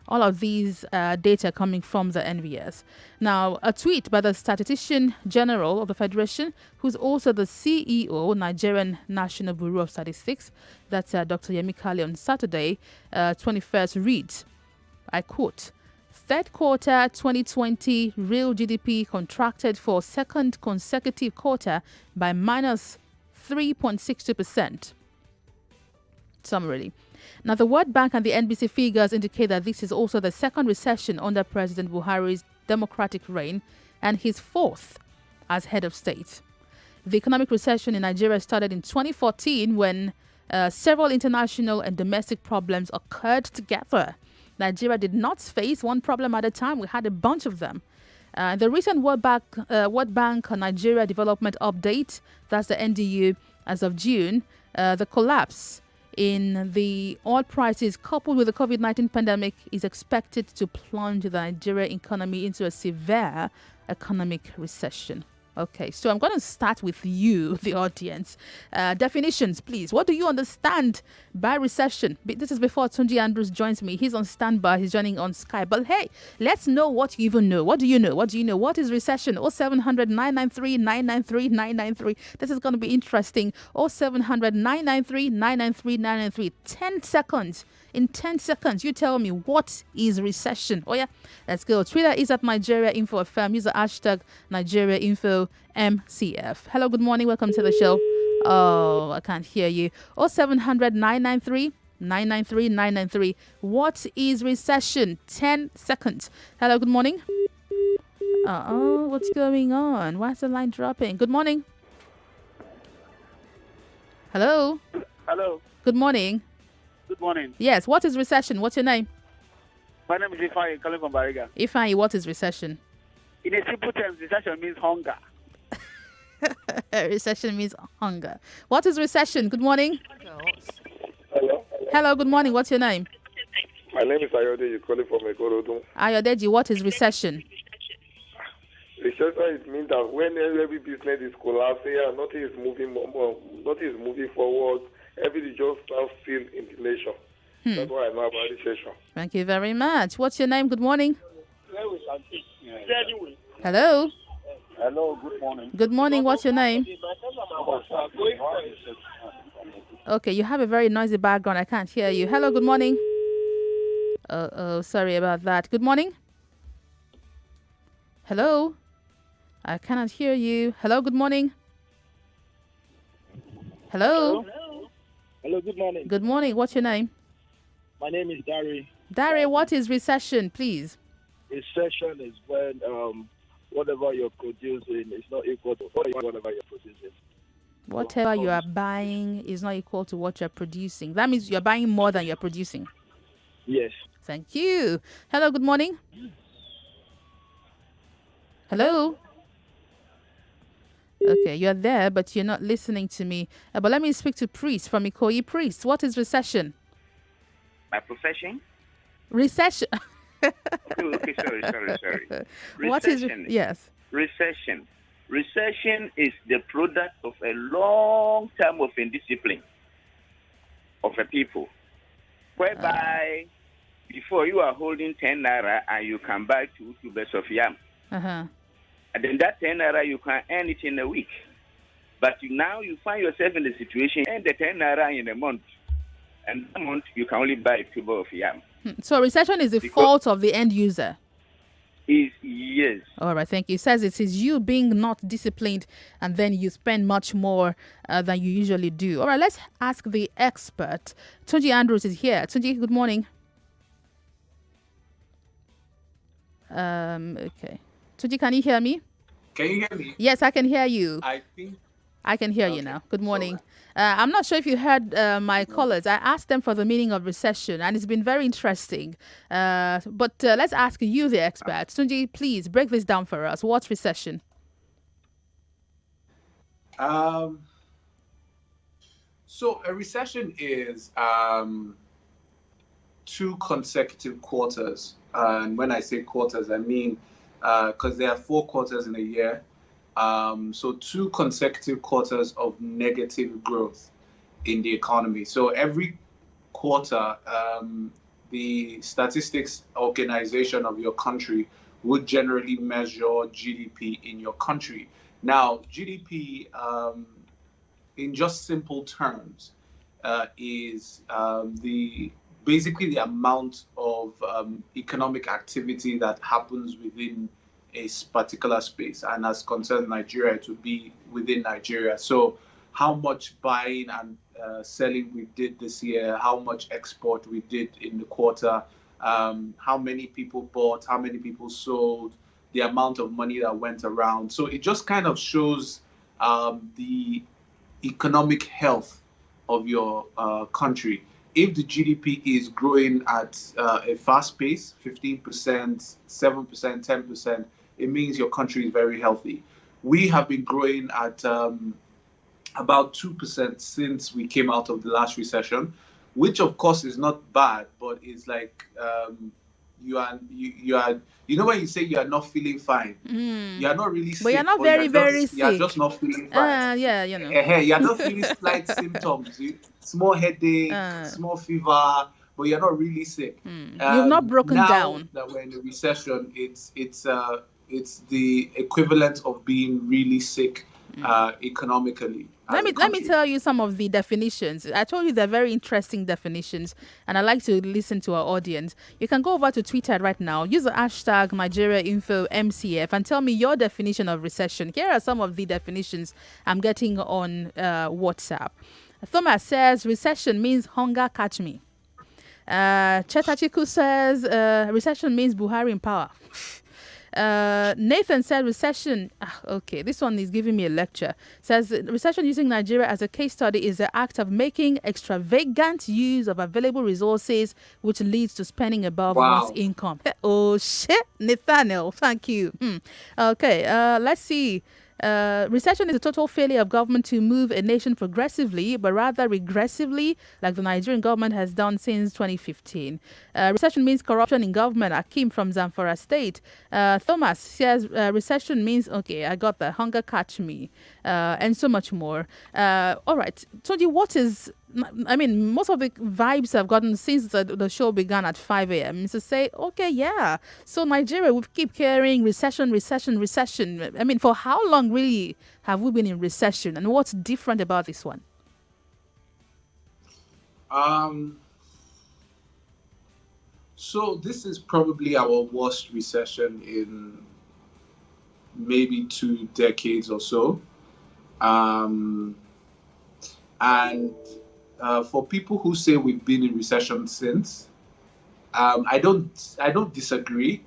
All of these data coming from the NBS. Now, a tweet by the Statistician General of the Federation, who's also the CEO, Nigerian National Bureau of Statistics, that's Dr. Yemi Kali on Saturday, 21st, reads, I quote, Third quarter 2020 real GDP contracted for second consecutive quarter by minus 3.62%. Summary. Now, the World Bank and the NBC figures indicate that this is also the second recession under President Buhari's democratic reign and his fourth as head of state. The economic recession in Nigeria started in 2014 when several international and domestic problems occurred together. Nigeria did not face one problem at a time. We had a bunch of them. The recent World Bank Nigeria Development Update, that's the NDU, as of June, the collapse in the oil prices coupled with the COVID-19 pandemic is expected to plunge the Nigerian economy into a severe economic recession. Okay, so I'm going to start with you, the audience. Definitions, please. What do you understand by recession? This is before Tunji Andrews joins me. He's on standby. He's joining on Skype. But hey, let's know what you even know. What do you know? What do you know? What is recession? 0700 993 993 993. This is going to be interesting. 0700 993 993 993. 10 seconds. In 10 seconds, you tell me, what is recession? Oh, yeah. Let's go. Twitter is at Nigeria Info FM. Use the hashtag Nigeria Info MCF. Hello, good morning. Welcome to the show. Oh, I can't hear you. 0700 993 993 993. What is recession? 10 seconds. Hello, good morning. What's going on? Why is the line dropping? Good morning. Hello. Hello. Good morning. Good morning. Yes, what is recession? What's your name? My name is Ifeanyi, calling from Bariga. Ifeanyi, what is recession? In a simple terms, recession means hunger. Recession means hunger. What is recession? Good morning. Hello. Hello, good morning. What's your name? My name is Ayodeji, calling from Ekorodu. Ayodeji, what is recession? Recession means that when every business is collapsing and nothing is moving forward, everything just stands still in the nation. That's what I know about recession. Thank you very much. What's your name? Good morning. Hello. Hello, good morning. Good morning. What's your name? Okay, you have a very noisy background. I can't hear you. Hello, good morning. Sorry about that. Good morning. Hello. I cannot hear you. Hello, good morning. Hello. Hello, good morning. Good morning. What's your name? My name is Dari. Dari, what is recession, please? Recession is when whatever you're producing is not equal to whatever you're producing. Whatever you are buying is not equal to what you're producing. That means you're buying more than you're producing. Yes. Thank you. Hello, good morning. Hello. Okay, you're there, but you're not listening to me. But let me speak to Priest from Ikoyi. Priest, what is recession? My profession? Recession. Okay, sorry. What is yes? Recession. Recession is the product of a long time of indiscipline of a people, whereby before you are holding 10 naira and you can buy two tubers of yam. And then that 10 naira, you can earn it in a week. But now you find yourself in the situation, earn the 10 naira in a month. And that month, you can only buy a tuber of yam. So recession is the fault of the end user? Yes. All right, thank you. It says it is you being not disciplined and then you spend much more than you usually do. All right, let's ask the expert. Tunji Andrews is here. Tunji, good morning. Okay. Tunji, can you hear me? Can you hear me? Yes, I can hear you. I think I can hear you now. Good morning. I'm not sure if you heard my callers. I asked them for the meaning of recession, and it's been very interesting. But let's ask you, the expert. Tunji, please break this down for us. What's recession? So a recession is 2 consecutive quarters. And when I say quarters, I mean because there are 4 quarters in a year. So 2 consecutive quarters of negative growth in the economy. So every quarter, the statistics organization of your country would generally measure GDP in your country. Now, GDP, in just simple terms, is the basically the amount of economic activity that happens within a particular space, and as concerns Nigeria, it would be within Nigeria. So, how much buying and selling we did this year, how much export we did in the quarter, how many people bought, how many people sold, the amount of money that went around. So it just kind of shows the economic health of your country. If the GDP is growing at a fast pace, 15%, 7%, 10%, it means your country is very healthy. We have been growing at about 2% since we came out of the last recession, which of course is not bad, but it's like you are when you say you are not feeling fine, you are not really sick, but you're not very, very sick. You are just not feeling fine. Yeah, You are not feeling slight symptoms, small headache, small fever, but you're not really sick. You've not broken now down. That we're in a recession, it's the equivalent of being really sick economically. Let me tell you some of the definitions. I told you they're very interesting definitions, and I like to listen to our audience. You can go over to Twitter right now, use the hashtag NigeriaInfoMCF, and tell me your definition of recession. Here are some of the definitions I'm getting on WhatsApp. Thomas says recession means hunger catch me. Chetachiku says recession means Buhari in power. Nathan said recession. Okay, this one is giving me a lecture. Says recession using Nigeria as a case study is the act of making extravagant use of available resources, which leads to spending above one's income. Oh shit, Nathaniel, thank you. Okay, let's see. Recession is a total failure of government to move a nation progressively, but rather regressively, like the Nigerian government has done since 2015. Recession means corruption in government. Akim from Zamfara State. Thomas says recession means, okay, I got that, hunger catch me, and so much more. All right, Toji, what is... I mean, most of the vibes I've gotten since the show began at 5 a.m. is to say, okay, yeah. So Nigeria, we keep hearing recession. I mean, for how long really have we been in recession? And what's different about this one? So this is probably our worst recession in maybe 2 decades or so. And for people who say we've been in recession since, I don't disagree.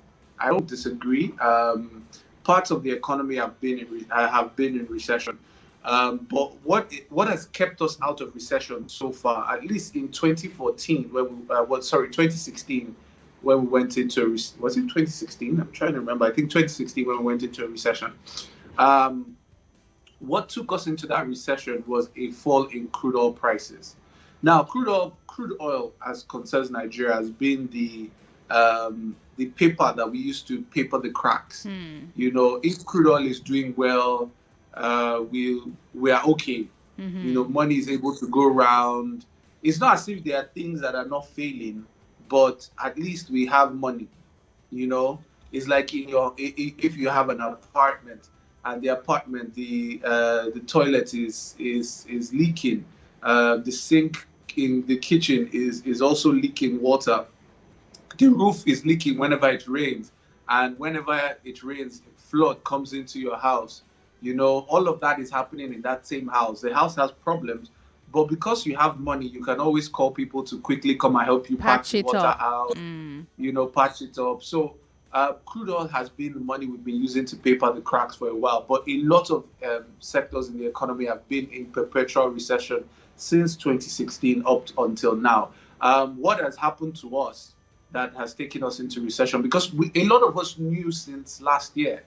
Parts of the economy have been in recession, but what has kept us out of recession so far, at least in 2014, 2016, when we went into was it 2016? I'm trying to remember. I think 2016 when we went into a recession. What took us into that recession was a fall in crude oil prices. Now, crude oil, as concerns Nigeria, has been the paper that we used to paper the cracks. You know, if crude oil is doing well, we are okay. You know, money is able to go around. It's not as if there are things that are not failing, but at least we have money. You know, it's like if you have an apartment and the apartment, the toilet is leaking. The sink in the kitchen is also leaking water. The roof is leaking whenever it rains, and whenever it rains, flood comes into your house. You know, all of that is happening in that same house. The house has problems, but because you have money, you can always call people to quickly come and help you patch the water out. You know, patch it up. So crude oil has been the money we've been using to paper the cracks for a while, but a lot of sectors in the economy have been in perpetual recession since 2016 up until now. What has happened to us that has taken us into recession? Because a lot of us knew since last year.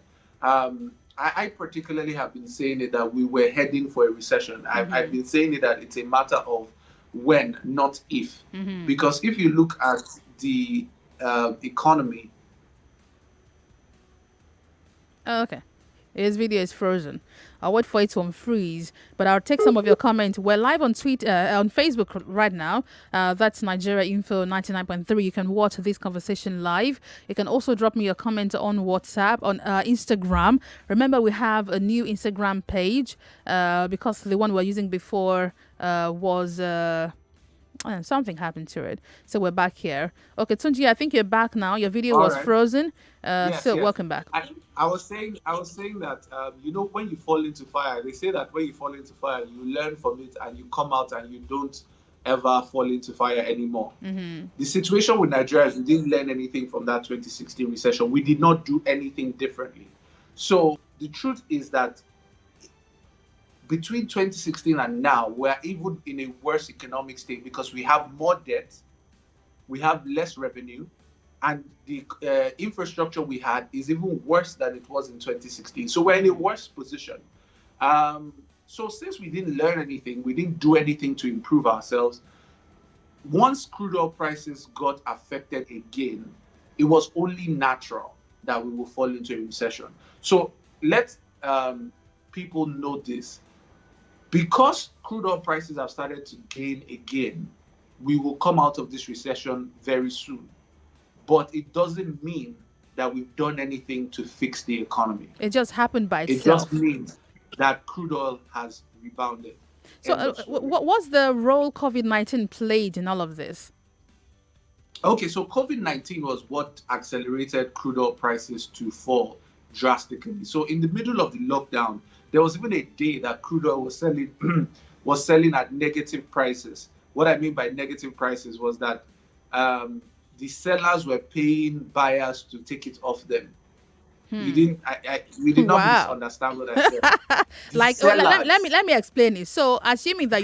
I particularly have been saying it that we were heading for a recession. I've been saying it that it's a matter of when, not if. Because if you look at the economy. Oh, okay. His video is frozen. I'll wait for it to unfreeze, but I'll take some of your comments. We're live on on Facebook right now. That's Nigeria Info 99.3. You can watch this conversation live. You can also drop me your comment on WhatsApp, on Instagram. Remember, we have a new Instagram page because the one we were using before was... something happened to it. So we're back here. Okay, Tunji, I think you're back now. Your video was frozen. Yes. Welcome back. I was saying that when you fall into fire, they say that when you fall into fire, you learn from it and you come out and you don't ever fall into fire anymore. Mm-hmm. The situation with Nigeria is we didn't learn anything from that 2016 recession. We did not do anything differently. So the truth is that between 2016 and now, we're even in a worse economic state because we have more debt, we have less revenue, and the infrastructure we had is even worse than it was in 2016. So we're in a worse position. So since we didn't learn anything, we didn't do anything to improve ourselves, once crude oil prices got affected again, it was only natural that we will fall into a recession. So let people know this. Because crude oil prices have started to gain again, we will come out of this recession very soon. But it doesn't mean that we've done anything to fix the economy. It just happened by itself. It just means that crude oil has rebounded. So what's the role COVID-19 played in all of this? Okay, so COVID-19 was what accelerated crude oil prices to fall drastically. So in the middle of the lockdown, there was even a day that crude oil was selling at negative prices. What I mean by negative prices was that the sellers were paying buyers to take it off them. We did not misunderstand what I said. Let me explain it. So assuming that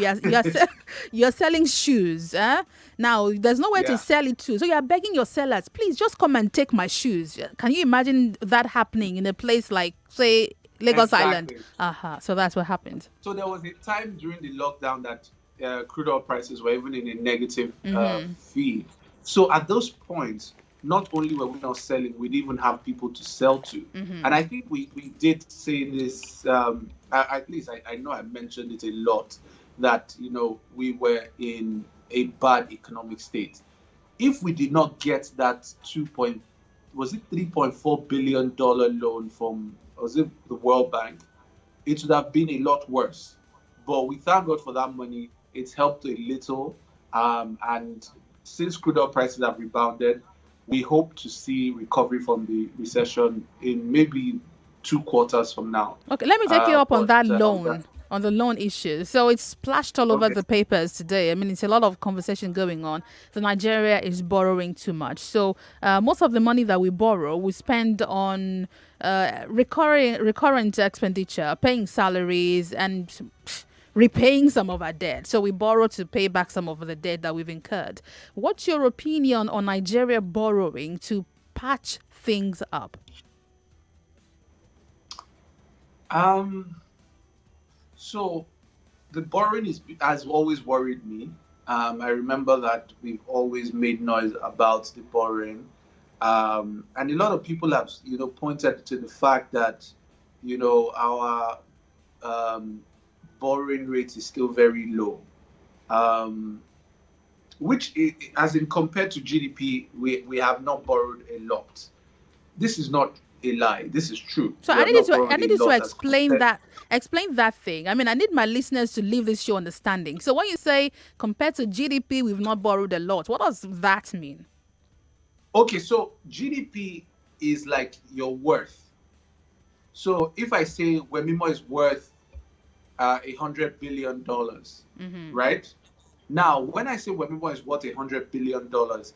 you're selling shoes, now there's nowhere to sell it to, so you're begging your sellers, please just come and take my shoes. Can you imagine that happening in a place like, say, Lagos Island? So that's what happened. So there was a time during the lockdown that crude oil prices were even in a negative feed. So at those points, not only were we not selling, we didn't even have people to sell to. And I think we did say this, at least I know I mentioned it a lot, that, we were in a bad economic state. If we did not get that $3.4 billion loan from, was it the World Bank, it would have been a lot worse. But we thank God for that money. It's helped a little. And since crude oil prices have rebounded, we hope to see recovery from the recession in maybe 2 quarters from now. Okay, let me take you up on that loan, on the loan issue. So it's splashed all over the papers today. I mean, it's a lot of conversation going on. So Nigeria is borrowing too much. So most of the money that we borrow, we spend on recurrent expenditure, paying salaries and repaying some of our debt. So we borrow to pay back some of the debt that we've incurred. What's your opinion on Nigeria borrowing to patch things up? So the borrowing has always worried me. I remember that we've always made noise about the borrowing. And a lot of people have, pointed to the fact that, our borrowing rate is still very low, which, as in compared to GDP, we have not borrowed a lot. This is not a lie. This is true. So I need you to explain that. Explain that thing. I mean, I need my listeners to leave this show understanding. So when you say compared to GDP, we've not borrowed a lot, what does that mean? Okay, so GDP is like your worth. So if I say Wemimo is worth $100 billion, right? Now, when I say Wemimo is worth $100 billion,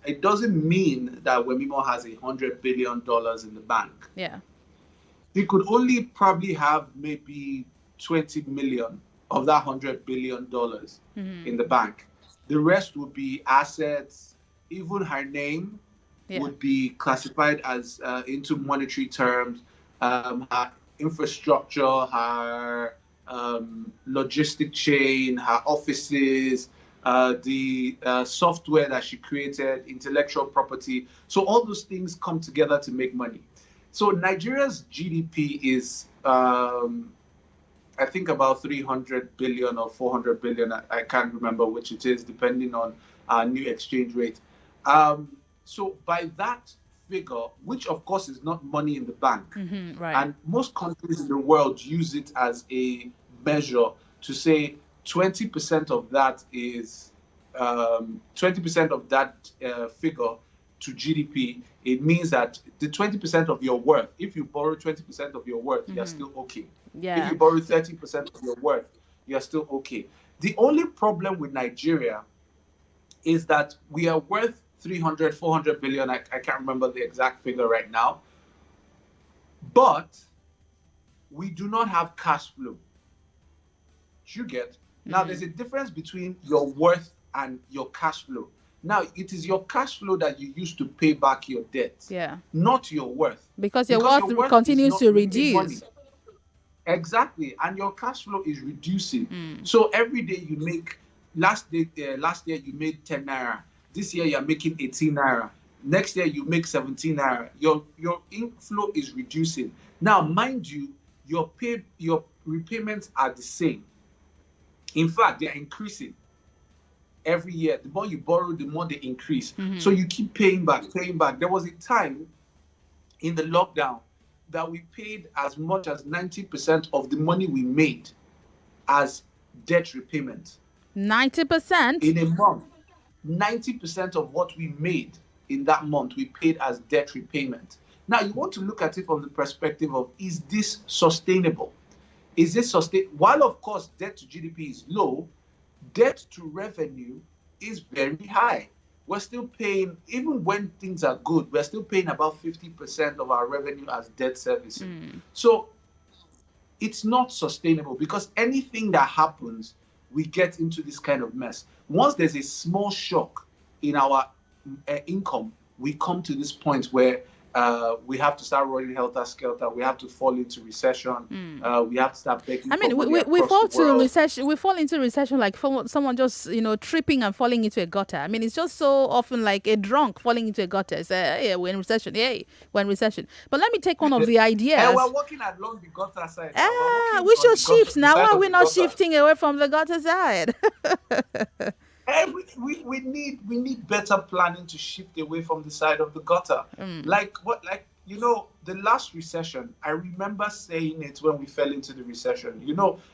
it doesn't mean that Wemimo has $100 billion in the bank. Yeah. He could only probably have maybe 20 million of that $100 billion in the bank. The rest would be assets. Even her name would be classified as into monetary terms. Her infrastructure, her logistic chain, her offices, the software that she created, intellectual property. So all those things come together to make money. So Nigeria's GDP is, I think, about 300 billion or 400 billion. I can't remember which it is, depending on our new exchange rate. So by that figure, which of course is not money in the bank, Right. and most countries in the world use it as a measure to say 20% of that is 20% of that figure to GDP. It means that the 20% of your worth, if you borrow 20% of your worth, you're still okay. Yeah. If you borrow 30% of your worth, you're still okay. The only problem with Nigeria is that we are worth 300, 400 billion. I can't remember the exact figure right now. But we do not have cash flow. You get? Now, there's a difference between your worth and your cash flow. Now, it is your cash flow that you use to pay back your debt, not your worth. Because your worth continues to reduce. Exactly. And your cash flow is reducing. So every day you make, last year you made 10 naira. This year you're making 18 naira. Next year you make 17 naira. Your inflow is reducing. Now, mind you, your repayments are the same. In fact, they're increasing every year. The more you borrow, the more they increase. So you keep paying back. There was a time in the lockdown that we paid as much as 90% of the money we made as debt repayment. 90%? In a month. 90% of what we made in that month, we paid as debt repayment. Now, you want to look at it from the perspective of, is this sustainable? Is this sustainable? While, of course, debt to GDP is low, debt to revenue is very high. We're still paying, even when things are good, we're still paying about 50% of our revenue as debt servicing. So it's not sustainable, because anything that happens, we get into this kind of mess. Once there's a small shock in our income, we come to this point where we have to start running helter-skelter. We have to fall into recession. We have to start begging. I mean, we fall to recession. We fall into recession like someone just tripping and falling into a gutter. I mean, it's just so often like a drunk falling into a gutter. Say, yeah, we're in recession. Yeah, we're in recession. But let me take one of the ideas. We're walking along the gutter side. We should shift now. Why are we not shifting away from the gutter side? We need better planning to shift away from the side of the gutter. The last recession, I remember saying it when we fell into the recession.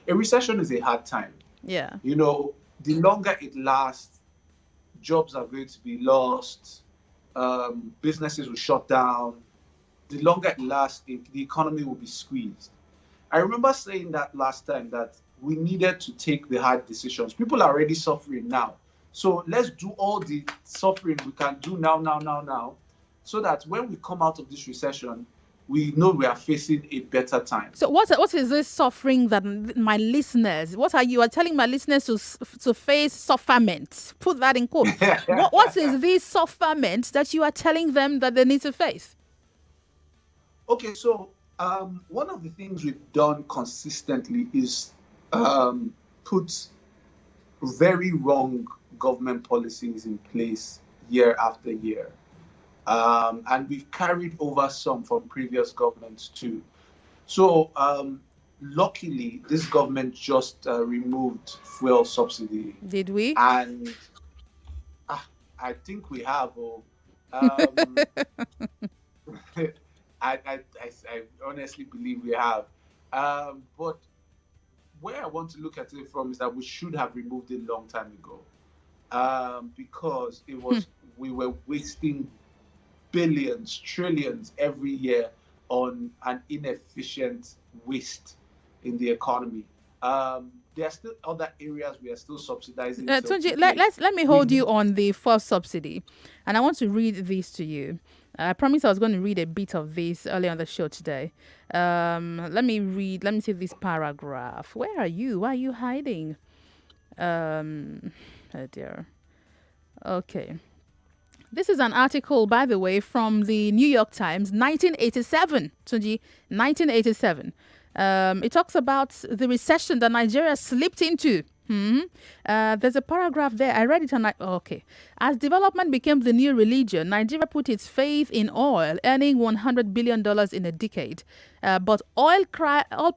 A recession is a hard time. Yeah. The longer it lasts, jobs are going to be lost, businesses will shut down. The longer it lasts, the economy will be squeezed. I remember saying that last time, that we needed to take the hard decisions. People are already suffering now. So let's do all the suffering we can do now, so that when we come out of this recession, we know we are facing a better time. So what is this suffering that my listeners, what are you telling my listeners to face sufferment? Put that in quote. What is this sufferment that you are telling them that they need to face? Okay, so one of the things we've done consistently is put very wrong government policies in place year after year. And we've carried over some from previous governments too. So luckily, this government just removed fuel subsidy. Did we? And I think we have. I honestly believe we have. But where I want to look at it from is that we should have removed it a long time ago. Because it was we were wasting billions, trillions every year on an inefficient waste in the economy. There are still other areas we are still subsidizing. Tunji, let me hold you on the first subsidy, and I want to read this to you. I promised I was going to read a bit of this earlier on the show today. Let me see this paragraph. Where are you? Why are you hiding? Oh dear. Okay. This is an article, by the way, from the New York Times, 1987. Tunji, 1987. It talks about the recession that Nigeria slipped into. There's a paragraph there. I read it and okay. As development became the new religion, Nigeria put its faith in oil, earning $100 billion in a decade. But oil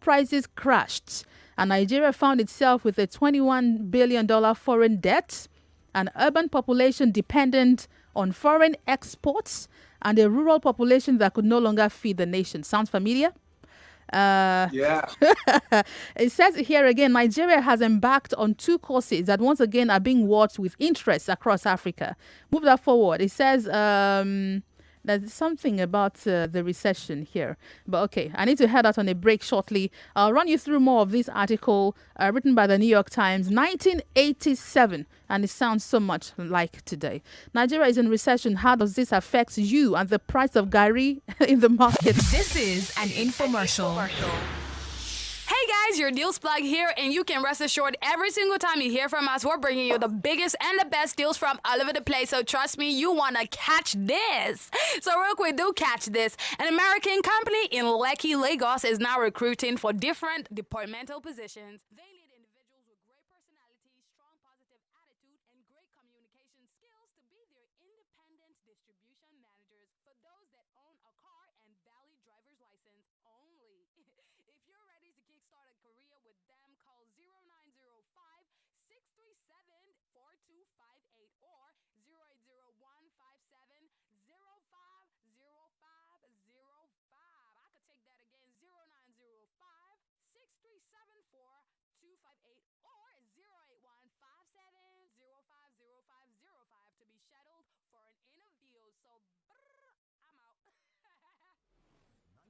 prices crashed, and Nigeria found itself with a $21 billion foreign debt, an urban population dependent on foreign exports, and a rural population that could no longer feed the nation. Sounds familiar? Yeah. It says here again, Nigeria has embarked on 2 courses that once again are being watched with interest across Africa. Move that forward. It says there's something about the recession here. But okay, I need to head out on a break shortly. I'll run you through more of this article written by the New York Times, 1987. And it sounds so much like today. Nigeria is in recession. How does this affect you and the price of Gari in the market? This is an infomercial. Hey guys, your Deals Plug here, and you can rest assured every single time you hear from us, we're bringing you the biggest and the best deals from all over the place. So trust me, you want to catch this. So real quick, do catch this. An American company in Lekki, Lagos is now recruiting for different departmental positions. They need individuals with great personalities, strong positive attitude, and great communication skills to be their independent distribution managers for those that own a car and valid driver's license only. If you're ready to kickstart a career with them, call 0905-637-4258 or 080-157-050505. I could take that again, 0905-637-4258 or 081-57-050505 to be scheduled for an interview. So, I'm out.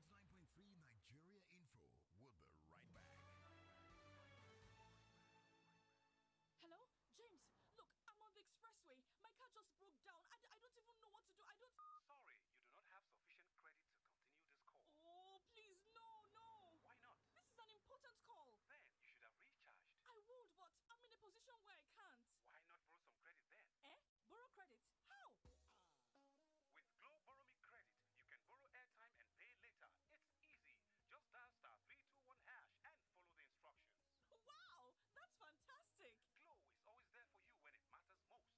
99.3 Nigeria Info. We'll be right back. Hello? James, look, I'm on the expressway. My car just broke down. I don't even know what to do. Sorry, you do not have sufficient credit to continue this call. Oh, please, no. Why not? This is an important call. Then you should have recharged. I would, but I'm in a position where I can't. Why not borrow some credit then? Borrow credit? How? With Glow Borrow Me Credit, you can borrow airtime and pay later. It's easy. Just dial *321# and follow the instructions. Wow, that's fantastic. Glow is always there for you when it matters most.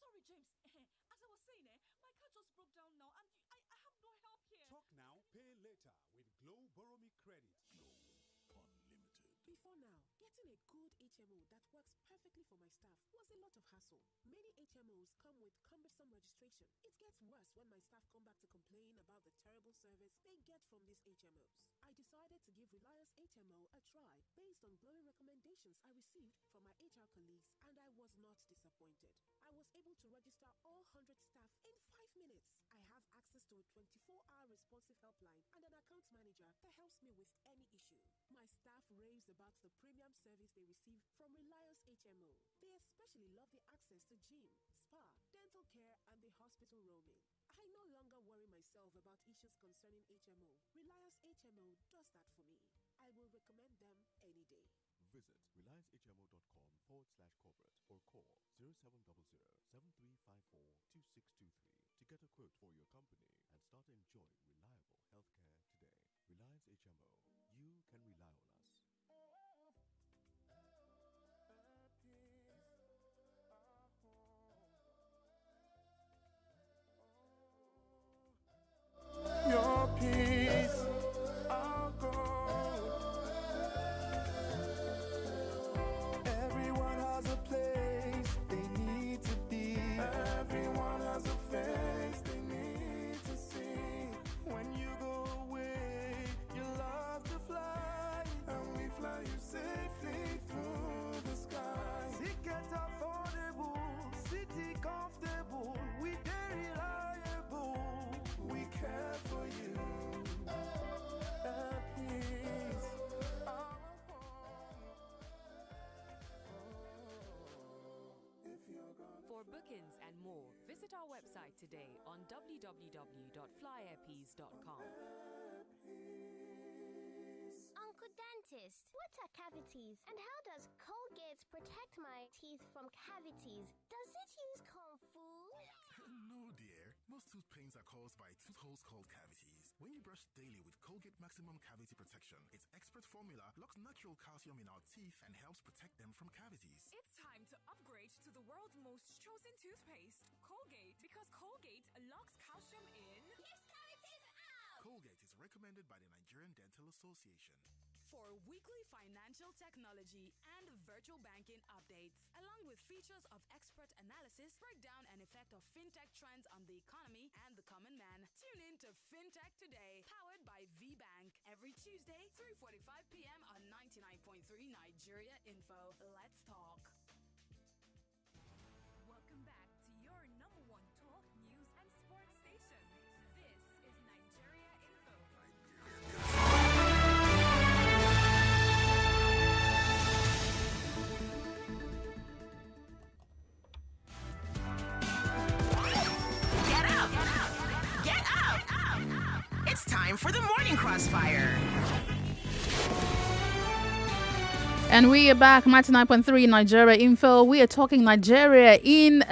Sorry, James. As I was saying, my car just broke down now, and I have no help here. Talk now, pay later with Glow Borrow Me Credit. Glow Unlimited. Before now, getting a good HMO that works perfectly for my staff was a lot of hassle. Many HMOs come with cumbersome registration. It gets worse when my staff come back to complain about the terrible service they get from these HMOs. I decided to give Reliance HMO a try based on glowing recommendations I received from my HR colleagues, and I was not disappointed. I was able to register all 100 staff in 5 minutes. I have access to a 24-hour responsive helpline and an account manager that helps me with any issue. My staff raves about the premium service they receive from Reliance HMO. They especially love the access to gym, spa, dental care, and the hospital roaming. I no longer worry myself about issues concerning HMO. Reliance HMO does that for me. I will recommend them any day. Visit reliancehmo.com/corporate or call 0700-7354-2623 to get a quote for your company and start to enjoy reliable healthcare today. Reliance HMO. You can rely on us. Your peace, I'll go. Everyone has a place they need to be. Everyone has a face they need to see. When you go away, you love to fly, and we fly you safely through the sky. Ticket affordable, city comfortable, we dey reliable. We care for you. Peace, our For bookings and more, visit our website today on www.flyairpeace.com. Uncle Dentist, what are cavities and how does Colgate protect my teeth from cavities? Does it use Kung Fu? No, dear. Most tooth pain are caused by tooth holes called cavities. When you brush daily with Colgate Maximum Cavity Protection, its expert formula locks natural calcium in our teeth and helps protect them from cavities. It's time to upgrade to the world's most chosen toothpaste, Colgate, because Colgate locks calcium in. Keeps cavities out! Colgate is recommended by the Nigerian Dental Association. For weekly financial technology and virtual banking updates, along with features of expert analysis, breakdown and effect of fintech trends on the economy and the common man. Tune in to FinTech Today, powered by VBank, every Tuesday, 3:45 p.m. on 99.3 Nigeria Info. Let's talk. Welcome back to your number one talk, news, and sports station. This is Nigeria Info. Get up! Get up! It's time for the morning crossfire. And we are back, 99.3 Nigeria Info. We are talking Nigeria in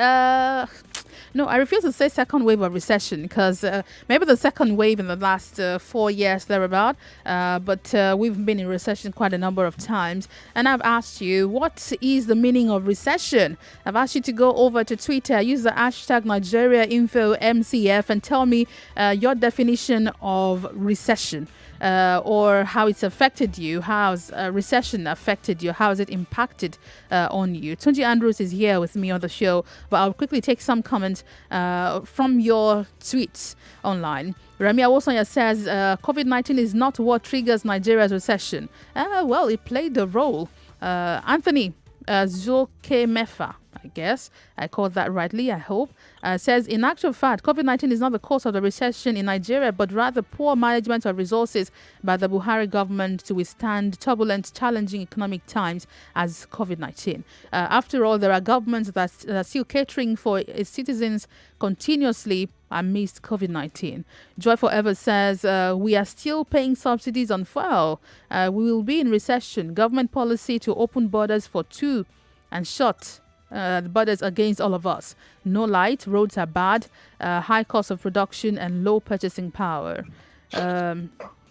no, I refuse to say second wave of recession because maybe the second wave in the last 4 years thereabout. But we've been in recession quite a number of times. And I've asked you, what is the meaning of recession? I've asked you to go over to Twitter, use the hashtag Nigeria Info MCF and tell me your definition of recession. Or how it's affected you, how's recession affected you, how has it impacted on you. Tunji Andrews is here with me on the show, but I'll quickly take some comments from your tweets online. Remy Awosanya says, COVID-19 is not what triggers Nigeria's recession. Well, it played a role. Anthony Zulkemefa, I guess I called that rightly, I hope, says, in actual fact, COVID-19 is not the cause of the recession in Nigeria, but rather poor management of resources by the Buhari government to withstand turbulent, challenging economic times as COVID-19. After all, there are governments that are still catering for its citizens continuously amidst COVID-19. Joy Forever says, we are still paying subsidies on fuel. We will be in recession. Government policy to open borders for two and shut the borders against all of us. No light, roads are bad, high cost of production and low purchasing power.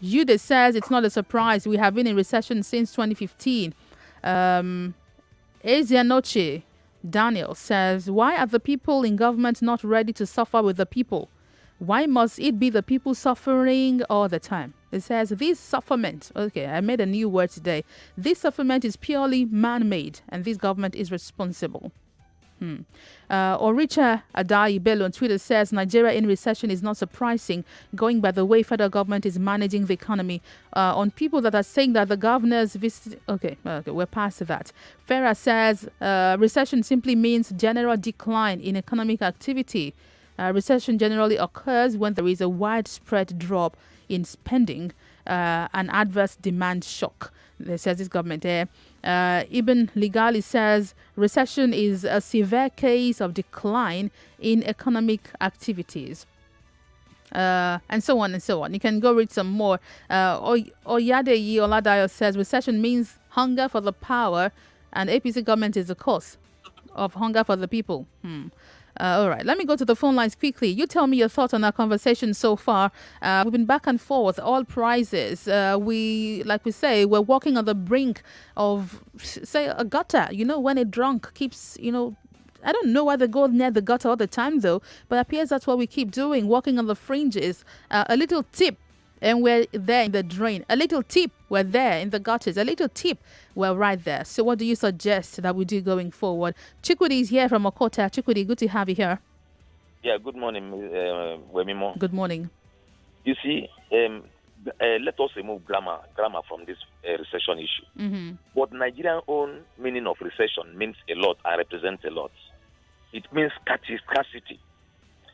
Jude says it's not a surprise. We have been in recession since 2015. Asia Noche Daniel says, why are the people in government not ready to suffer with the people? Why must it be the people suffering all the time? It says, this sufferment, okay, I made a new word today. This sufferment is purely man-made, and this government is responsible. Oricha Adai Bello on Twitter says, Nigeria in recession is not surprising, going by the way federal government is managing the economy. On people that are saying that the governors visit... Okay, we're past that. Farah says, recession simply means general decline in economic activity. Recession generally occurs when there is a widespread drop in spending, an adverse demand shock. Says this government there. Ibn Ligali says recession is a severe case of decline in economic activities. And so on and so on. You can go read some more. Oyadeyi Oladayo says recession means hunger for the power, and APC government is the cause of hunger for the people. All right, let me go to the phone lines quickly. You tell me your thoughts on our conversation so far. We've been back and forth, all prices. We're walking on the brink of, say, a gutter. You know, when a drunk keeps, I don't know why they go near the gutter all the time, though, but it appears that's what we keep doing, walking on the fringes. A little tip, and we're there in the drain. A little tip, we're there in the gutters. A little tip, we're right there. So what do you suggest that we do going forward? Chikwudi is here from Okota. Chikwudi, good to have you here. Yeah, good morning, Wemimo. Good morning. You see, let us remove grammar from this recession issue. Mm-hmm. But Nigerian own meaning of recession means a lot and represents a lot. It means scarcity,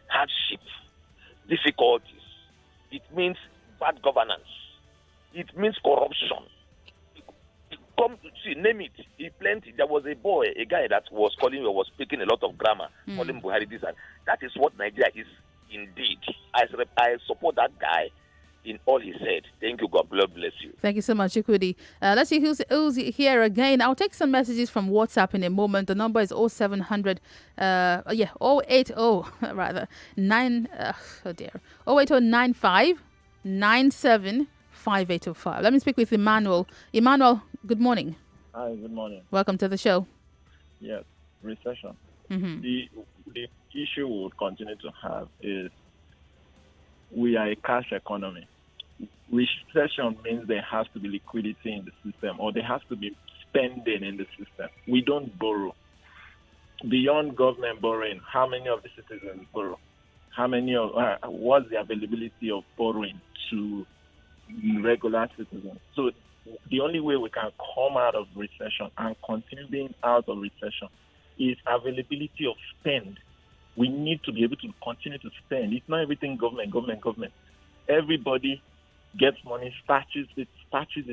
hardship, difficulties. It means bad governance. It means corruption. Come to see, name it. Plenty. There was a guy that was speaking a lot of grammar, calling Buhari this and that is what Nigeria is indeed. I support that guy. in all he said. Thank you. God bless you. Thank you so much, Chukwudi. Let's see who's here again. I'll take some messages from WhatsApp in a moment. The number is 0700, 080, rather, 9, oh dear, 08095 975805. Let me speak with Emmanuel. Emmanuel, good morning. Hi, good morning. Welcome to the show. Yes, recession. Mm-hmm. The issue we would continue to have is we are a cash economy. Recession means there has to be liquidity in the system, or there has to be spending in the system. We don't borrow. Beyond government borrowing, how many of the citizens borrow? How many of what's the availability of borrowing to regular citizens? So the only way we can come out of recession and continue being out of recession is availability of spend. We need to be able to continue to spend. It's not everything government. Everybody gets money, starches it.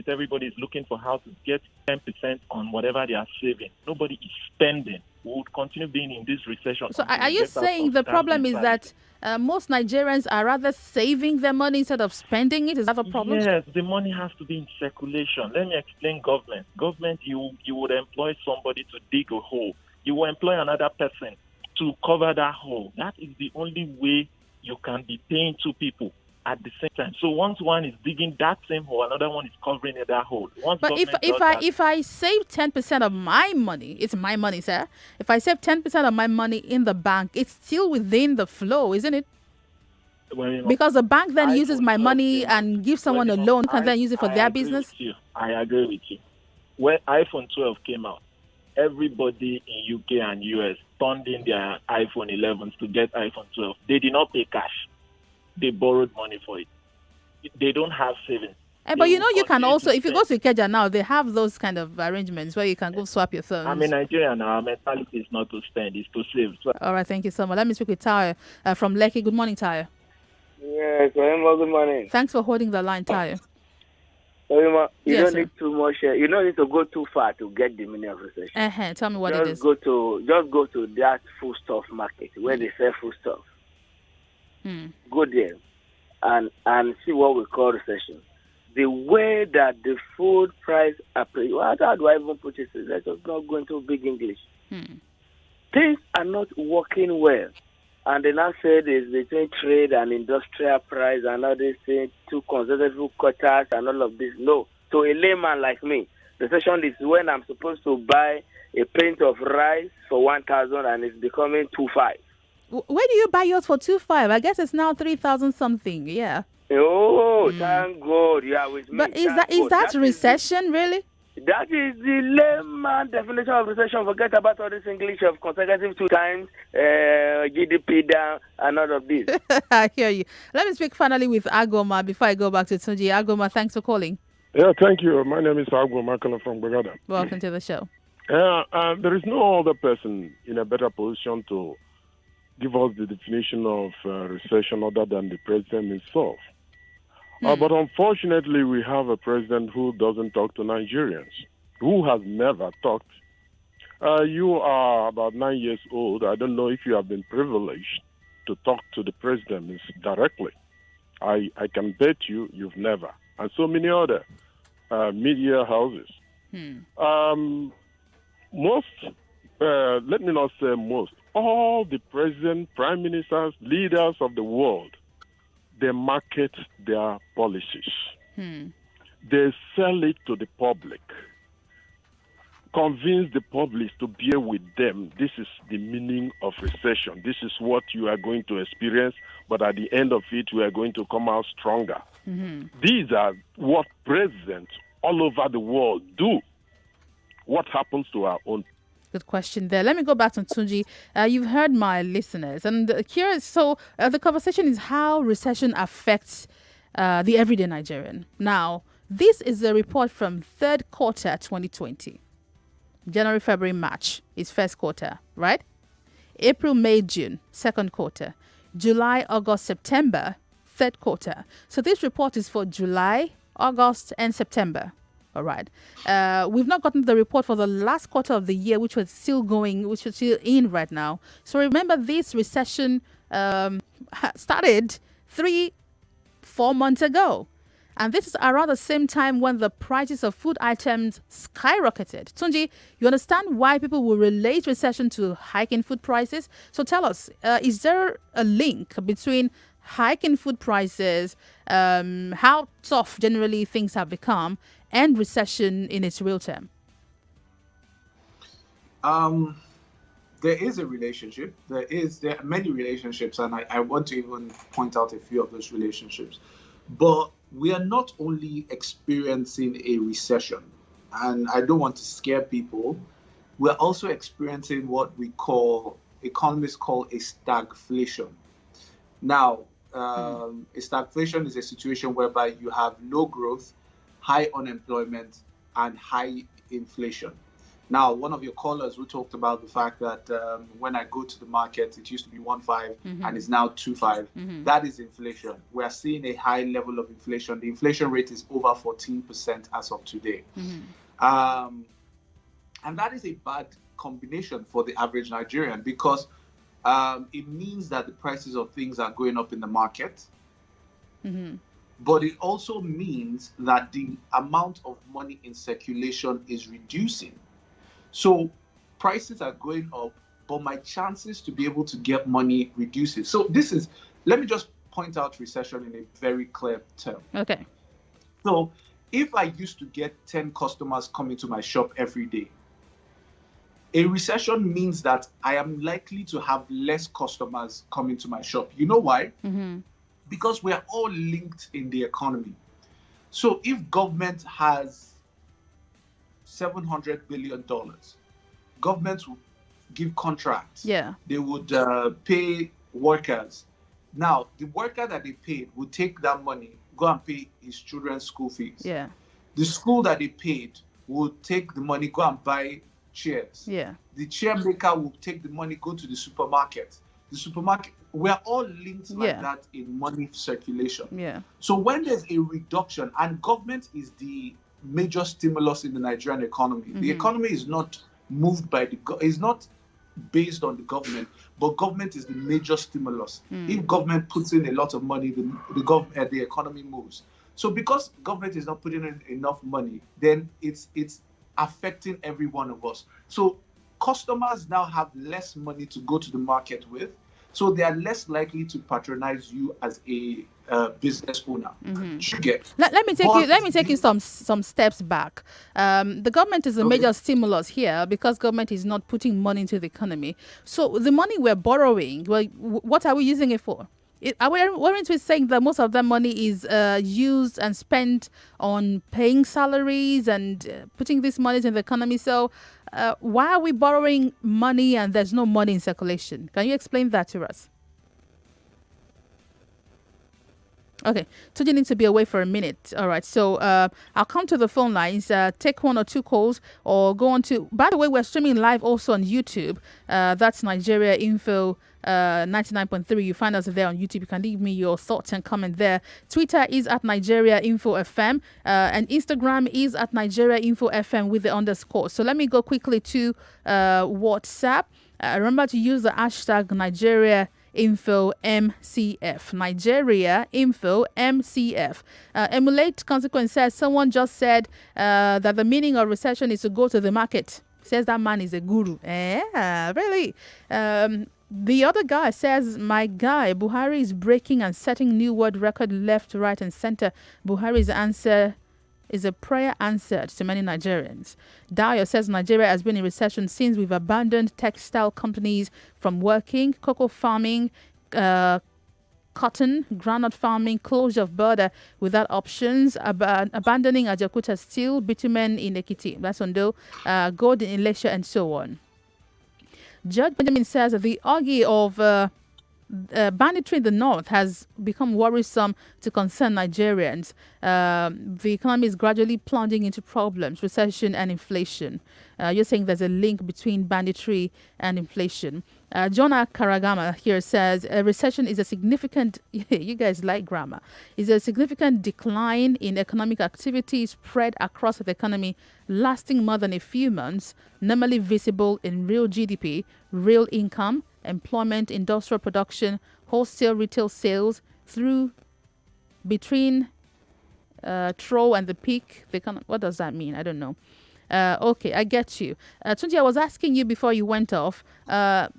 Everybody is looking for how to get 10% on whatever they are saving. Nobody is spending. We would continue being in this recession. So are you saying the problem is that most Nigerians are rather saving their money instead of spending it? Is that the problem? Yes, the money has to be in circulation. Let me explain government. Government, you would employ somebody to dig a hole. You will employ another person to cover that hole. That is the only way you can be paying two people at the same time. So once one is digging that same hole, another one is covering that hole. But if I save 10% of my money, it's my money, sir. If I save 10% of my money in the bank, it's still within the flow, isn't it? Well, because the bank then uses my money and gives someone a loan, can then use it for their business. I agree with you. When iPhone 12 came out, everybody in UK and US turned in their iPhone 11s to get iPhone 12. They did not pay cash. They borrowed money for it. They don't have savings. But you know, you can also, if you go to Ikeja now, they have those kind of arrangements where you can go swap your phones. I'm in Nigeria now. Our mentality is not to spend, it's to save. So, all right, thank you so much. Let me speak with Tayo from Lekki. Good morning, Tayo. Yes, good morning. Thanks for holding the line, Tayo. You Yes, don't sir. need too much. You don't need to go too far to get the meaning of recession. Tell me what it is. Just go to that foodstuff market where they sell foodstuff. Go there and see what we call recession. The way that the food price how do I even put it? Let's just not go into big English. Things are not working well. And they now say there's between trade and industrial price and all these things, two consecutive quarters and all of this. No. To a layman like me, recession is when I'm supposed to buy a pint of rice for 1,000 and it's becoming 2,500. Where do you buy yours for 2,500? I guess it's now 3,000 something. Yeah. Oh, thank God you are with me. But is that recession really? That is the layman definition of recession. Forget about all this English of consecutive 2 times, GDP down, and all of this. I hear you. Let me speak finally with Agoma before I go back to Tunji. Agoma, thanks for calling. Yeah, thank you. My name is Agoma from Bagada. Welcome to the show. There is no other person in a better position to give us the definition of recession other than the president himself. But unfortunately, we have a president who doesn't talk to Nigerians, who has never talked. You are about 9 years old. I don't know if you have been privileged to talk to the president directly. I can bet you've never. And so many other media houses. Most, let me not say most, all the president, prime ministers, leaders of the world, they market their policies. They sell it to the public. Convince the public to bear with them. This is the meaning of recession. This is what you are going to experience, but at the end of it, we are going to come out stronger. These are what presidents all over the world do. What happens to our own? Good question there. Let me go back to Tunji. You've heard my listeners, and curious. So the conversation is how recession affects the everyday Nigerian. Now, this is a report from third quarter 2020. January, February, March is first quarter, right? April, May, June, second quarter. July, August, September, third quarter. So this report is for July, August, and September. All right. We've not gotten the report for the last quarter of the year, which was still going, which was still in right now. So remember, this recession started 4 months ago. And this is around the same time when the prices of food items skyrocketed. Tunji, you understand why people will relate recession to hiking food prices? So tell us, is there a link between hiking food prices, how tough generally things have become, and recession in its real term? There is a relationship. There are many relationships, and I want to even point out a few of those relationships. But we are not only experiencing a recession, and I don't want to scare people. We're also experiencing what economists call a stagflation. Now, a stagflation is a situation whereby you have low growth, high unemployment, and high inflation. Now, one of your callers who talked about the fact that when I go to the market, it used to be 1.5 and it's now 2.5. That is inflation. We are seeing a high level of inflation. The inflation rate is over 14% as of today. And that is a bad combination for the average Nigerian because it means that the prices of things are going up in the market. But it also means that the amount of money in circulation is reducing. So prices are going up, but my chances to be able to get money reduces. So let me just point out recession in a very clear term. Okay. So if I used to get 10 customers coming to my shop every day, a recession means that I am likely to have less customers coming to my shop. You know why? Because we are all linked in the economy. So if government has $700 billion, government will give contracts. They would pay workers. Now, the worker that they paid would take that money, go and pay his children's school fees. The school that they paid would take the money, go and buy chairs. The chair maker will take the money, go to the supermarket. The supermarket, we're all linked like that in money circulation. So when there's a reduction, and government is the major stimulus in the Nigerian economy. The economy is not moved by is not based on the government, but government is the major stimulus. If government puts in a lot of money, the economy moves. So because government is not putting in enough money, then it's affecting every one of us. So customers now have less money to go to the market with, so they are less likely to patronize you as a business owner. Let me take you some steps back. The government is a major stimulus here because government is not putting money into the economy. So the money we're borrowing, well, what are we using it for? Weren't we saying that most of that money is used and spent on paying salaries and putting these monies in the economy? So why are we borrowing money and there's no money in circulation? Can you explain that to us? Okay, so you need to be away for a minute. All right, so I'll come to the phone lines, take 1 or 2 calls, or go on to... By the way, we're streaming live also on YouTube. That's Nigeria Info 99.3. You find us there on YouTube. You can leave me your thoughts and comment there. Twitter is at Nigeria Info FM, and Instagram is at Nigeria Info FM with the _. So let me go quickly to WhatsApp. Remember to use the hashtag Nigeria Info MCF. Nigeria Info MCF. Emulate Consequence says someone just said that the meaning of recession is to go to the market. Says that man is a guru. Really? The other guy says, my guy, Buhari is breaking and setting new world record left, right, and center. Buhari's answer is a prayer answered to many Nigerians. Dio says Nigeria has been in recession since we've abandoned textile companies from working, cocoa farming, cotton, groundnut farming, closure of border without options, abandoning Ajakuta steel, bitumen in Ekiti, that's Ondo, gold in Ilesha, and so on. Judge Benjamin says that the argue of banditry in the north has become worrisome to concerned Nigerians. The economy is gradually plunging into problems, recession and inflation. You're saying there's a link between banditry and inflation. Jonah Karagama here says a recession is a significant, you guys like grammar, is a significant decline in economic activity spread across the economy, lasting more than a few months, normally visible in real GDP, real income, employment, industrial production, wholesale retail sales through between trough and the peak. What does that mean? I don't know. Okay, I get you. Tunji, I was asking you before you went off.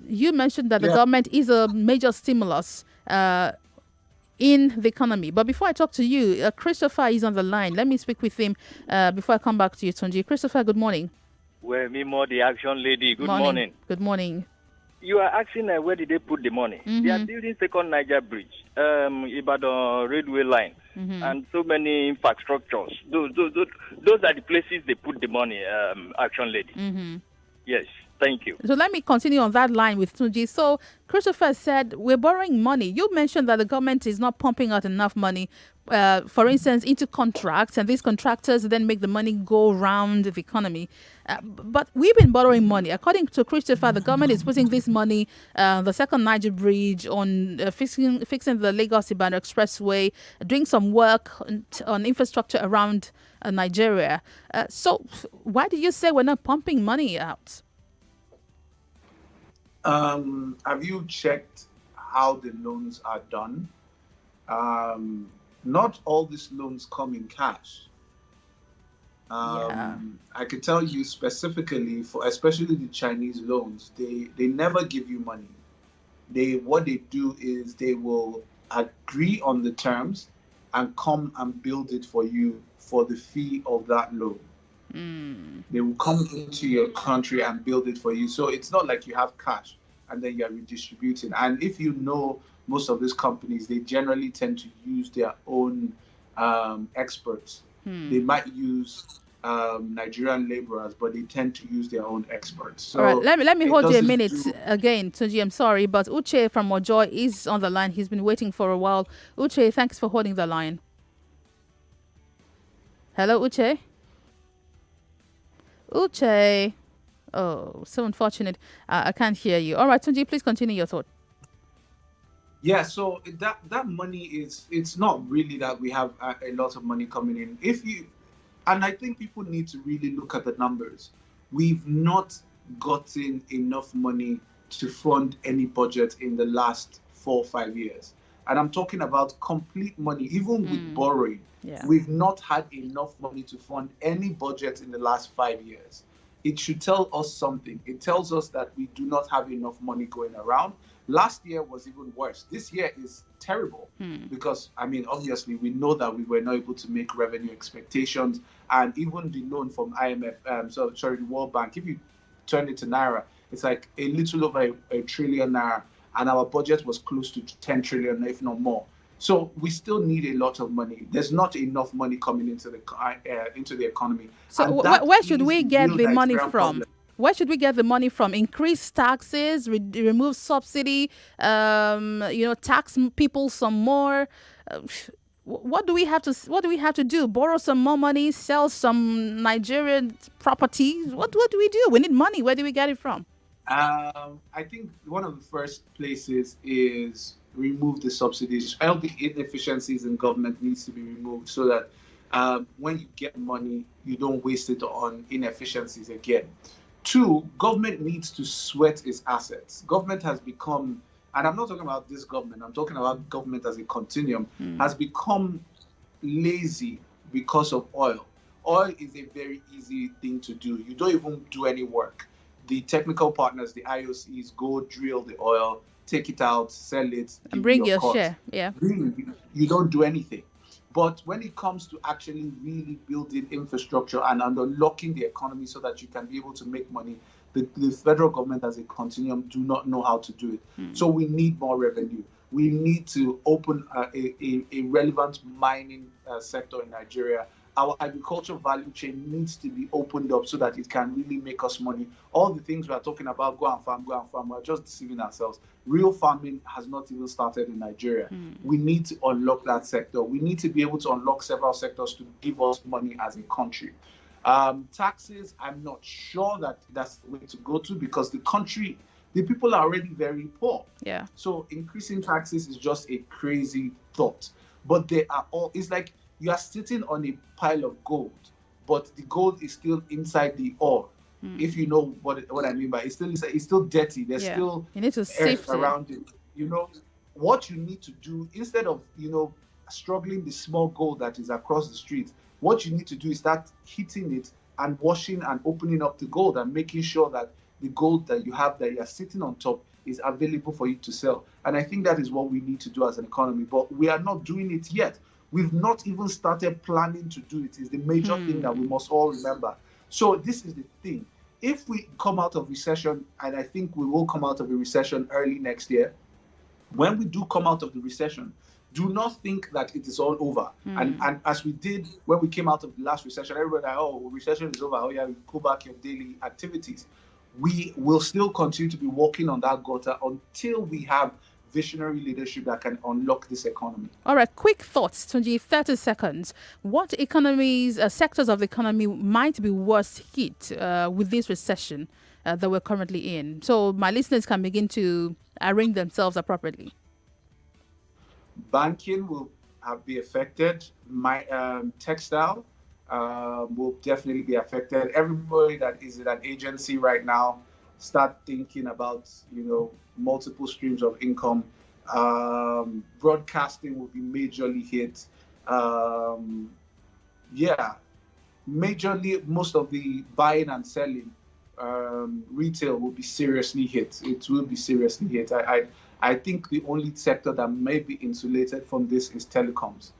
You mentioned that the government is a major stimulus in the economy. But before I talk to you, Christopher is on the line. Let me speak with him before I come back to you, Tunji. Christopher, good morning. Wemimo, the action lady. Good morning. Good morning. You are asking where did they put the money? They are building second Niger Bridge, Ibadan railway line, and so many infrastructures. Those are the places they put the money, action lady. Yes. Thank you. So let me continue on that line with Tunji. So Christopher said we're borrowing money. You mentioned that the government is not pumping out enough money, for instance, into contracts, and these contractors then make the money go round the economy. But we've been borrowing money. According to Christopher, the government is putting this money, the second Niger Bridge, on fixing the Lagos-Ibadan Expressway, doing some work on infrastructure around Nigeria. So why do you say we're not pumping money out? Have you checked how the loans are done? Not all these loans come in cash. I could tell you specifically for especially the Chinese loans, they never give you money. What they do is they will agree on the terms and come and build it for you for the fee of that loan. They will come into your country and build it for you. So it's not like you have cash and then you're redistributing. And if you know most of these companies, they generally tend to use their own experts. They might use Nigerian laborers, but they tend to use their own experts. So all right, let me hold you a minute again, Tunji. I'm sorry, but Uche from Mojoy is on the line. He's been waiting for a while. Uche, thanks for holding the line. Hello, Uche. Uche. Oh, so unfortunate. I can't hear you. All right, Tunji, please continue your thought. Yeah, so that money it's not really that we have a lot of money coming in. And I think people need to really look at the numbers. We've not gotten enough money to fund any budget in the last 4 or 5 years. And I'm talking about complete money, even with borrowing. Yeah. We've not had enough money to fund any budget in the last 5 years. It should tell us something. It tells us that we do not have enough money going around. Last year was even worse. This year is terrible because, I mean, obviously, we know that we were not able to make revenue expectations. And even the loan from IMF, the World Bank, if you turn it to Naira, it's like a little over a trillion Naira. And our budget was close to 10 trillion, if not more. So we still need a lot of money. There's not enough money coming into the economy. So where should we get the money from? Problem. Where should we get the money from? Increase taxes, remove subsidy, tax people some more. What do we have to do? Borrow some more money, sell some Nigerian properties? What do we do? We need money. Where do we get it from? I think one of the first places is remove the subsidies. All the inefficiencies in government needs to be removed so that when you get money, you don't waste it on inefficiencies again. 2, government needs to sweat its assets. Government has become, and I'm not talking about this government, I'm talking about government as a continuum, has become lazy because of oil. Oil is a very easy thing to do. You don't even do any work. The technical partners, the IOCs, go drill the oil, take it out, sell it, and bring your share. Yeah. Really, you don't do anything. But when it comes to actually really building infrastructure and unlocking the economy so that you can be able to make money, the federal government as a continuum do not know how to do it. So we need more revenue. We need to open a relevant mining sector in Nigeria. Our agricultural value chain needs to be opened up so that it can really make us money. All the things we are talking about, go and farm, we're just deceiving ourselves. Real farming has not even started in Nigeria. We need to unlock that sector. We need to be able to unlock several sectors to give us money as a country. Taxes, I'm not sure that that's the way to go to because the people are already very poor. Yeah. So increasing taxes is just a crazy thought. But they are all, it's like, you are sitting on a pile of gold, but the gold is still inside the ore. If you know what I mean by it's still dirty. There's still you need to sift around it. You know what you need to do instead of struggling the small gold that is across the street, what you need to do is start hitting it and washing and opening up the gold and making sure that the gold that you have that you are sitting on top is available for you to sell. And I think that is what we need to do as an economy, but we are not doing it yet. We've not even started planning to do it. Is the major thing that we must all remember. So this is the thing. If we come out of recession, and I think we will come out of a recession early next year, when we do come out of the recession, do not think that it is all over. And as we did when we came out of the last recession, everybody, recession is over. Oh yeah, you go back your daily activities. We will still continue to be walking on that gutter until we have visionary leadership that can unlock this economy. All right, quick thoughts, Tunji, 30 seconds. What economies, sectors of the economy might be worst hit with this recession that we're currently in? So my listeners can begin to arrange themselves appropriately. Banking will be affected. Textile will definitely be affected. Everybody that is in an agency right now, start thinking about, multiple streams of income. Broadcasting will be majorly hit. Majorly, most of the buying and selling, retail will be seriously hit. It will be seriously hit. I think the only sector that may be insulated from this is telecoms.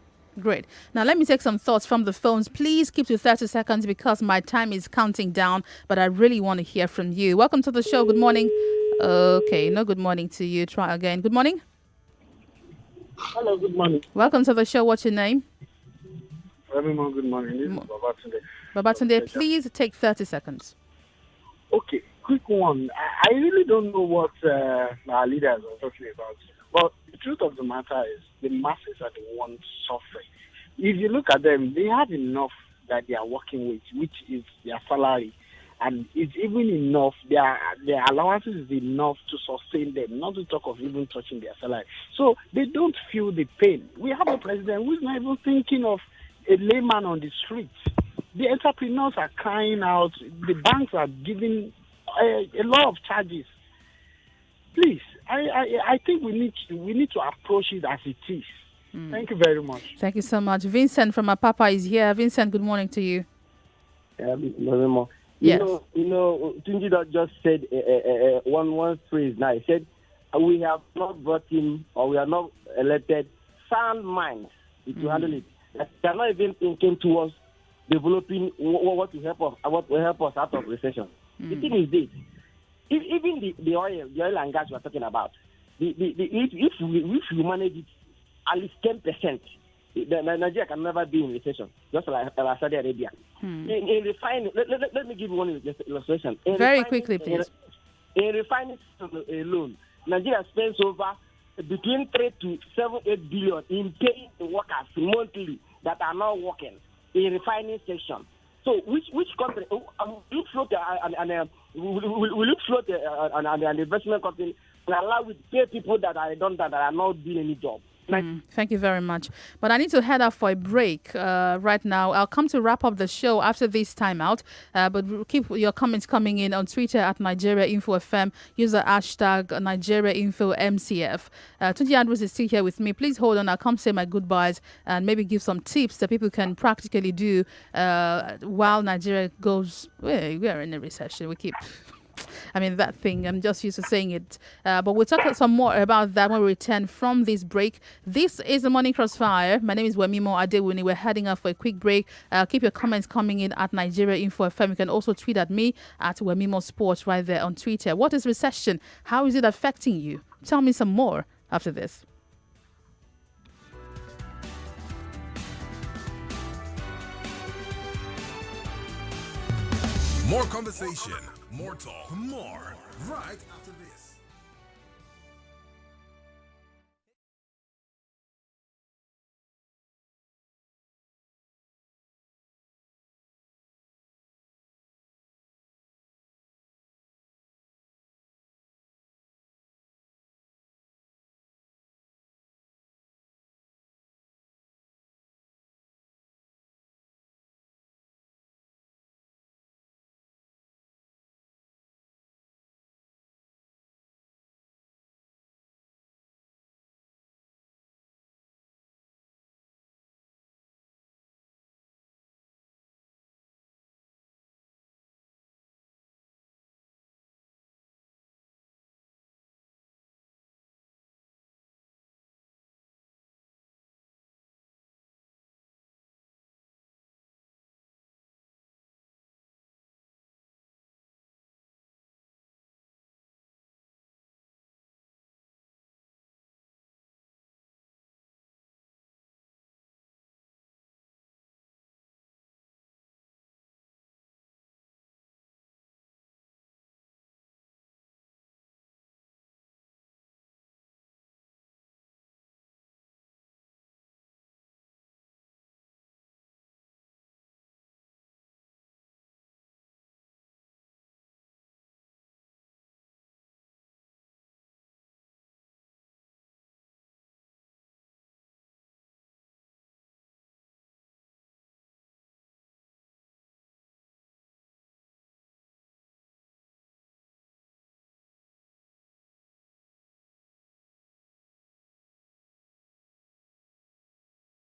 Great. Now, let me take some thoughts from the phones. Please keep to 30 seconds because my time is counting down, but I really want to hear from you. Welcome to the show. Good morning. Okay, no good morning to you. Try again. Good morning. Hello, good morning. Welcome to the show. What's your name? Wemimo, good morning. This is Babatunde. Babatunde, please take 30 seconds. Okay, quick one. I really don't know what our leaders are talking about. But the truth of the matter is the masses are the ones suffering. If you look at them, they have enough that they are working with, which is their salary. And it's even enough, their allowances is enough to sustain them, not to talk of even touching their salary. So they don't feel the pain. We have a president who is not even thinking of a layman on the street. The entrepreneurs are crying out. The banks are giving a lot of charges. Please, I think we need to approach it as it is. Thank you very much. Thank you so much. Vincent from Apapa is here. Vincent, good morning to you. Yes. Tunji just said one phrase now. He said, we have not brought in or we have not elected sound minds to handle it. They are not even thinking towards developing what will help us out of recession. The thing is this. Even the oil and gas we are talking about, if we manage it at least 10%, Nigeria can never be in recession, just like Saudi Arabia. In refining, let me give you one illustration. Very quickly, please. In refining alone, Nigeria spends over between 3 to 8 billion in paying the workers monthly that are not working in refining section. So which country will you float an investment company and allow it to pay people that are redundant, that are not doing any job? Thank you very much. But I need to head off for a break right now. I'll come to wrap up the show after this timeout. But keep your comments coming in on Twitter at Nigeria Info FM. Use the hashtag Nigeria Info MCF. Tunji Andrews is still here with me. Please hold on. I'll come say my goodbyes and maybe give some tips that people can practically do while Nigeria goes. Well, we are in a recession. That thing, I'm just used to saying it. But we'll talk some more about that when we return from this break. This is the Morning Crossfire. My name is Wemimo Adewuni. We're heading up for a quick break. Keep your comments coming in at Nigeria Info FM. You can also tweet at me at Wemimo Sports right there on Twitter. What is recession? How is it affecting you? Tell me some more after this. More conversation, more talk, more right after this.